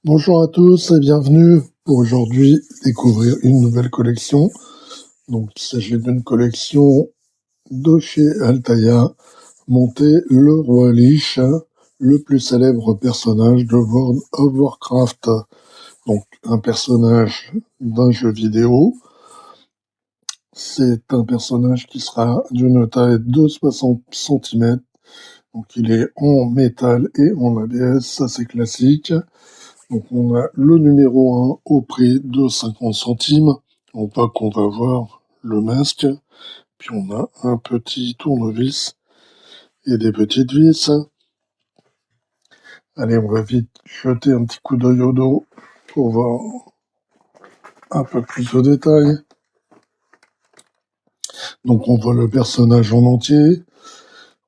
Bonjour à tous et bienvenue pour aujourd'hui découvrir une nouvelle collection. Donc, il s'agit d'une collection de chez Altaïa, montée le roi Lich, le plus célèbre personnage de World of Warcraft. Donc, un personnage d'un jeu vidéo. C'est un personnage qui sera d'une taille de 60 cm. Donc, il est en métal et en ABS, ça c'est classique. Donc on a le numéro 1 au prix de 50 centimes. On voit qu'on va voir le masque. Puis on a un petit tournevis et des petites vis. Allez, on va vite jeter un petit coup d'œil au dos pour voir un peu plus de détails. Donc on voit le personnage en entier.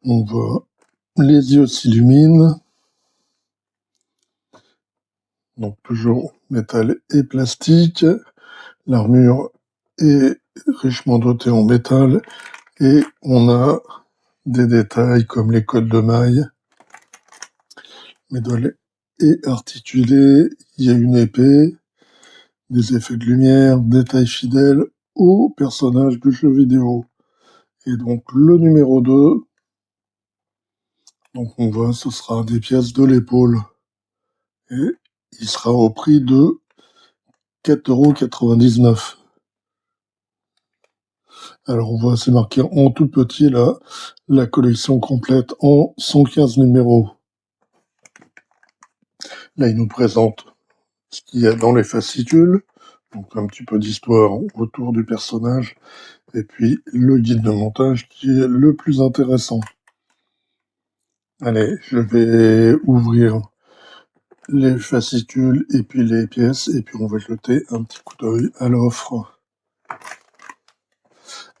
On voit les yeux s'illuminent. Donc toujours métal et plastique. L'armure est richement dotée en métal. Et on a des détails comme les codes de mailles. Médaille est articulée, il y a une épée, des effets de lumière, détails fidèles au personnage du jeu vidéo. Et donc le numéro 2, donc on voit ce sera des pièces de l'épaule. Et il sera au prix de 4,99 €. Alors on voit c'est marqué en tout petit là, la collection complète en 115 numéros. Là il nous présente ce qu'il y a dans les fascicules, donc un petit peu d'histoire autour du personnage, et puis le guide de montage qui est le plus intéressant. Allez, je vais ouvrir les fascicules et puis les pièces, et puis on va jeter un petit coup d'œil à l'offre.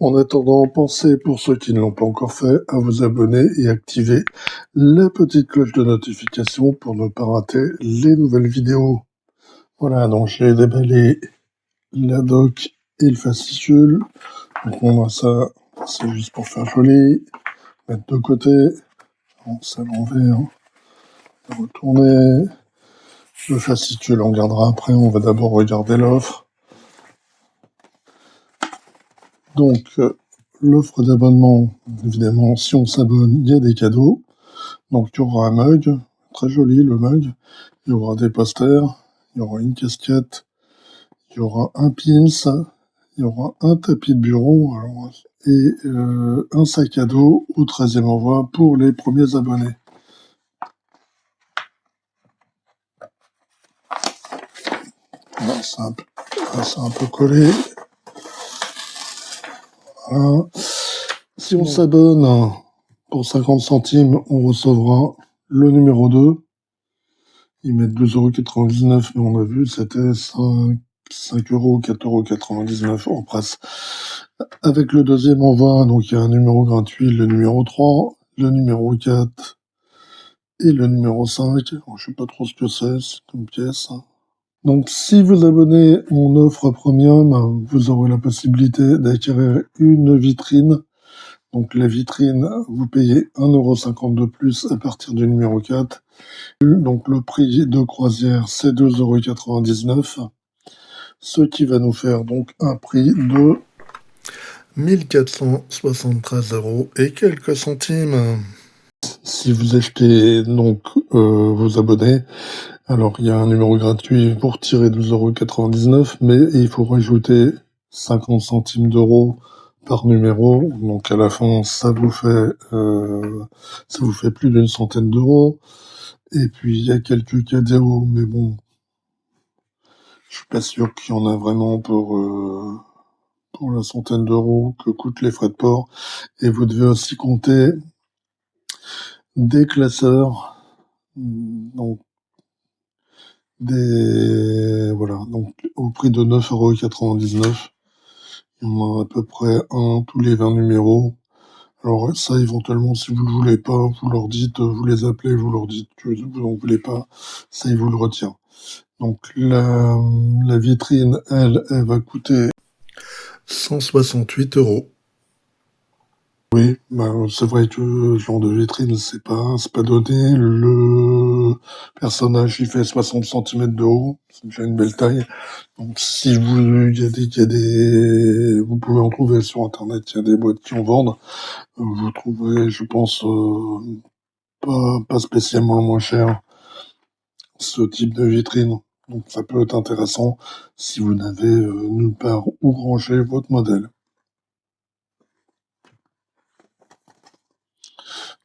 En attendant, pensez, pour ceux qui ne l'ont pas encore fait, à vous abonner et activer la petite cloche de notification pour ne pas rater les nouvelles vidéos. Voilà, donc j'ai déballé la doc et le fascicule. Donc on a ça, c'est juste pour faire joli. Mettre de côté. Bon, ça l'envers. Retourner. Le fascicule, on regardera après. On va d'abord regarder l'offre. Donc, l'offre d'abonnement, évidemment, si on s'abonne, il y a des cadeaux. Donc, il y aura un mug. Très joli, le mug. Il y aura des posters. Il y aura une casquette. Il y aura un pins. Il y aura un tapis de bureau. Alors, et un sac à dos au 13e envoi pour les premiers abonnés. Voilà, c'est un peu collé. Voilà. Si on s'abonne pour 50 centimes, on recevra le numéro 2. Ils mettent 2,99 €, mais on a vu, c'était 5 €, 4,99 € en presse. Avec le deuxième envoi, donc il y a un numéro gratuit, le numéro 3, le numéro 4 et le numéro 5. Alors, je sais pas trop ce que c'est comme pièce. Donc, si vous abonnez mon offre premium, vous aurez la possibilité d'acquérir une vitrine. Donc, la vitrine, vous payez 1,50 € de plus à partir du numéro 4. Donc, le prix de croisière, c'est 2,99 €. Ce qui va nous faire donc un prix de 1473 € et quelques centimes. Si vous achetez donc vos abonnés, alors il y a un numéro gratuit pour tirer 12,99 €, mais il faut rajouter 50 centimes d'euros par numéro. Donc à la fin, ça vous fait plus d'une centaine d'euros. Et puis il y a quelques cadeaux, mais bon, je suis pas sûr qu'il y en a vraiment pour la centaine d'euros que coûtent les frais de port. Et vous devez aussi compter des classeurs, donc voilà, donc au prix de 9,99 €. Il y en a à peu près un tous les 20 numéros. Alors ça, éventuellement, si vous ne le voulez pas, vous leur dites, vous les appelez, vous leur dites que vous n'en voulez pas, ça, ils vous le retirent. Donc la vitrine, elle va coûter 168 €. Oui, bah, c'est vrai que ce genre de vitrine, c'est pas donné. le personnage il fait 60 cm de haut, c'est déjà une belle taille. Donc si vous pouvez en trouver sur internet, il y a des boîtes qui en vendent. Vous trouverez, je pense, pas spécialement moins cher ce type de vitrine. Donc ça peut être intéressant si vous n'avez nulle part où ranger votre modèle.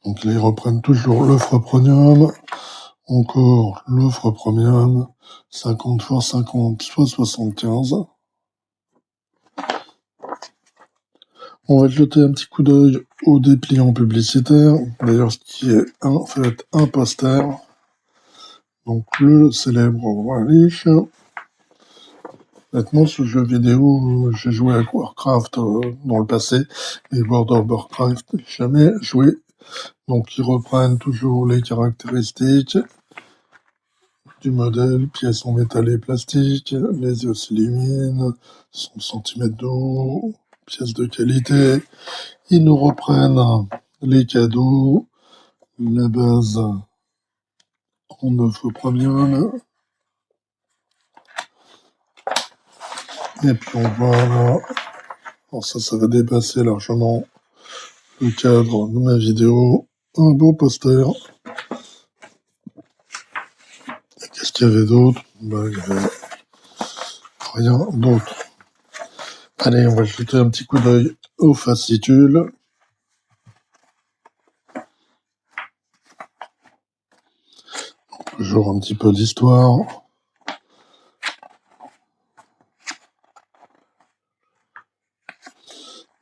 Donc là, ils reprennent toujours l'offre premium. Encore l'offre premium, 50 x 50, soit 75. On va jeter un petit coup d'œil au dépliant publicitaire. D'ailleurs, ce qui est en fait un poster. Donc le célèbre Warlich. Honnêtement, ce jeu vidéo, j'ai joué à Warcraft dans le passé, mais World of Warcraft, jamais joué. Donc ils reprennent toujours les caractéristiques du modèle, pièces en métal et plastique, les yeux s'illuminent, 100 cm d'eau, pièces de qualité. Ils nous reprennent les cadeaux, la base en offre premium. Et puis on voit là, alors ça va dépasser largement le cadre de ma vidéo. Un beau poster. Qu'est-ce qu'il y avait d'autre? Il y avait rien d'autre. Allez, on va jeter un petit coup d'œil aux fascicules. Toujours un petit peu d'histoire.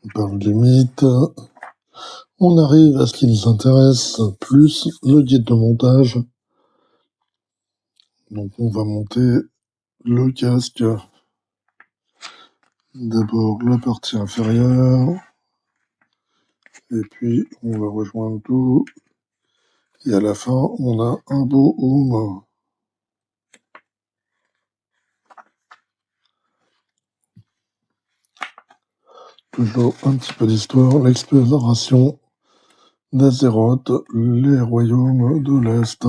On parle du mythe. On arrive à ce qui nous intéresse plus, le guide de montage. Donc on va monter le casque. D'abord la partie inférieure. Et puis on va rejoindre tout. Et à la fin, on a un beau home. Toujours un petit peu d'histoire. L'exploration d'Azeroth, les royaumes de l'Est.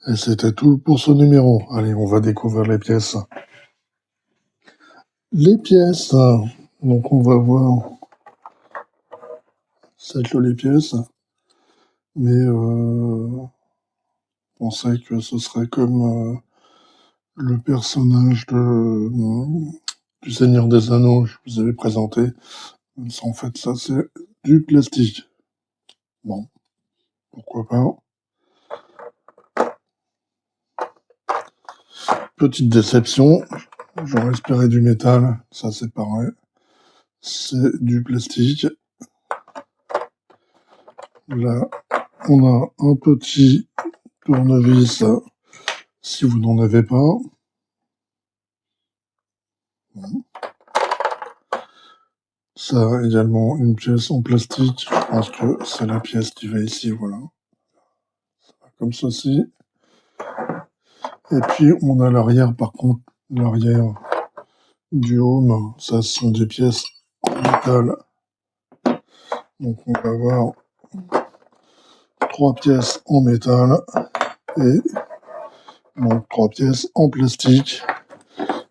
Et c'était tout pour ce numéro. Allez, on va découvrir les pièces. Les pièces. Donc on va voir cette jolie pièce. Mais on pensais que ce serait comme le personnage du Seigneur des Anneaux que je vous avais présenté. En fait, ça, c'est du plastique. Bon, pourquoi pas. Petite déception. J'aurais espéré du métal. Ça, c'est pareil. C'est du plastique. Là, on a un petit tournevis si vous n'en avez pas. Ça également une pièce en plastique. Je pense que c'est la pièce qui va ici, voilà. Comme ceci. Et puis on a l'arrière, par contre, l'arrière du home, ça sont des pièces en métal. Donc on va avoir 3 pièces en métal et donc 3 pièces en plastique.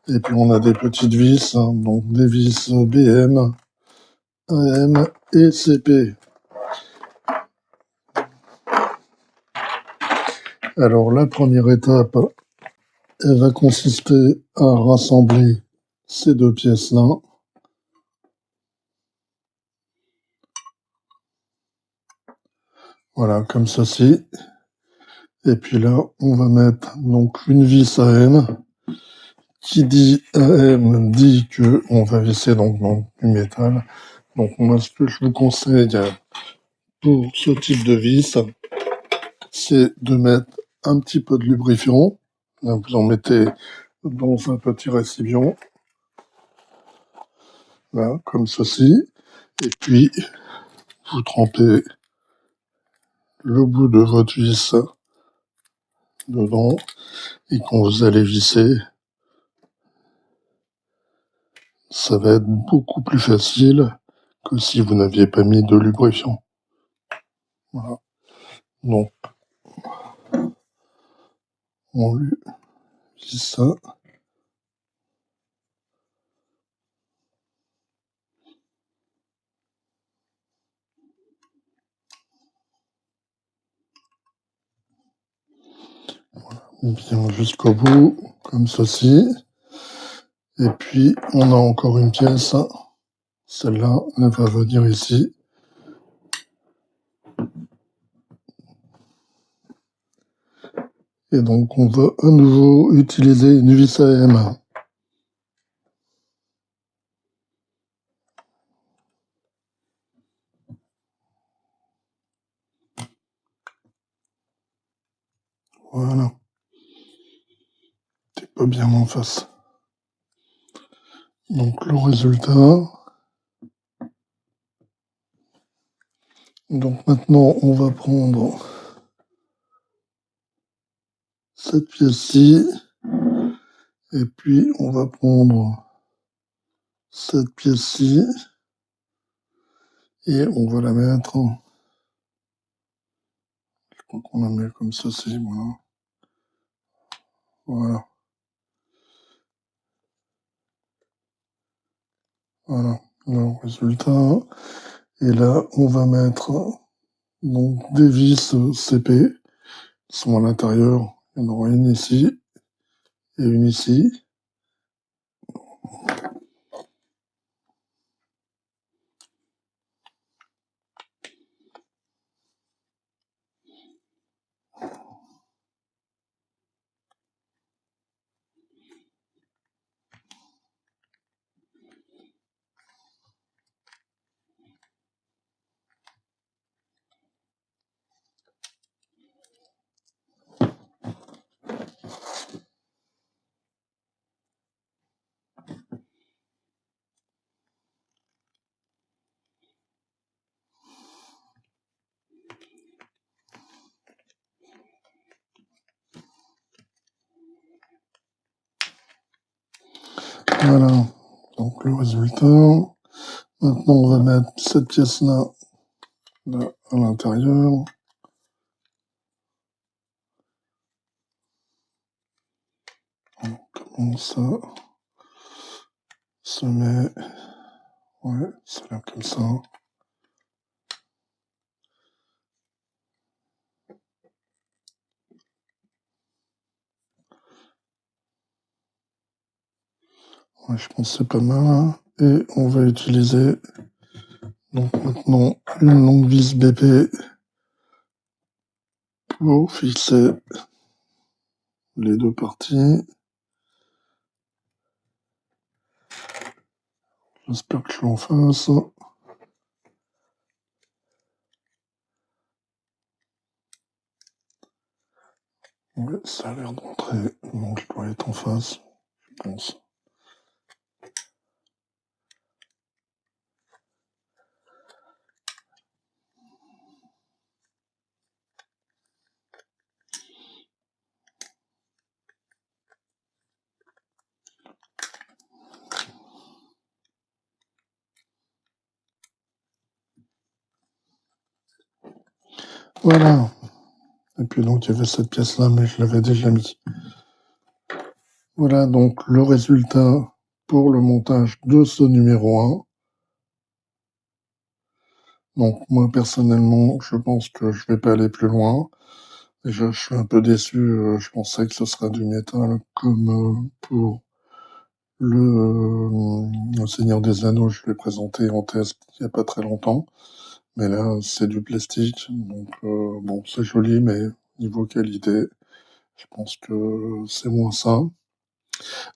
Et puis on a des petites vis, donc des vis BM, AM et CP. Alors la première étape, elle va consister à rassembler ces 2 pièces-là. Voilà, comme ceci. Et puis là, on va mettre donc une vis AM. Qui dit AM dit que on va visser donc dans du métal. Donc moi, ce que je vous conseille pour ce type de vis, c'est de mettre un petit peu de lubrifiant. Là, vous en mettez dans un petit récipient. Là, comme ceci. Et puis, vous trempez le bout de votre vis dedans. Et quand vous allez visser, ça va être beaucoup plus facile que si vous n'aviez pas mis de lubrifiant. Voilà. Donc, on lui dit ça. Bien jusqu'au bout, comme ceci. Et puis, on a encore une pièce. Celle-là, elle va venir ici. Et donc, on va à nouveau utiliser une vis AM. Voilà. T'es pas bien en face. Donc, le résultat. Donc, maintenant, on va prendre cette pièce-ci. Et puis, on va prendre cette pièce-ci. Et on va la mettre. Je crois qu'on la met comme ceci, voilà. Voilà. Voilà. Le résultat. Et là, on va mettre donc des vis CP qui sont à l'intérieur. Il y en aura une ici et une ici. Voilà. Donc le résultat. Maintenant, on va mettre cette pièce-là là, à l'intérieur. Comment ça se met. Ouais, ça a l'air comme ça. Ouais, je pense que c'est pas mal. Et on va utiliser donc maintenant une longue vis BP pour fixer les deux parties. J'espère que je suis en face. Ouais, ça a l'air d'entrer. Donc je dois être en face, je pense. Voilà. Et puis donc il y avait cette pièce-là, mais je l'avais déjà mis. Voilà donc le résultat pour le montage de ce numéro 1. Donc moi personnellement, je pense que je vais pas aller plus loin. Déjà, je suis un peu déçu. Je pensais que ce serait du métal comme pour le Seigneur des Anneaux. Je l'ai présenté en test il n'y a pas très longtemps. Mais là, c'est du plastique. Donc bon, c'est joli, mais niveau qualité, je pense que c'est moins ça.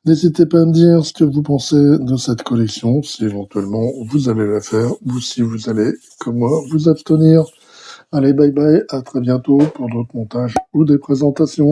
N'hésitez pas à me dire ce que vous pensez de cette collection, si éventuellement vous allez la faire, ou si vous allez, comme moi, vous abstenir. Allez, bye bye, à très bientôt pour d'autres montages ou des présentations.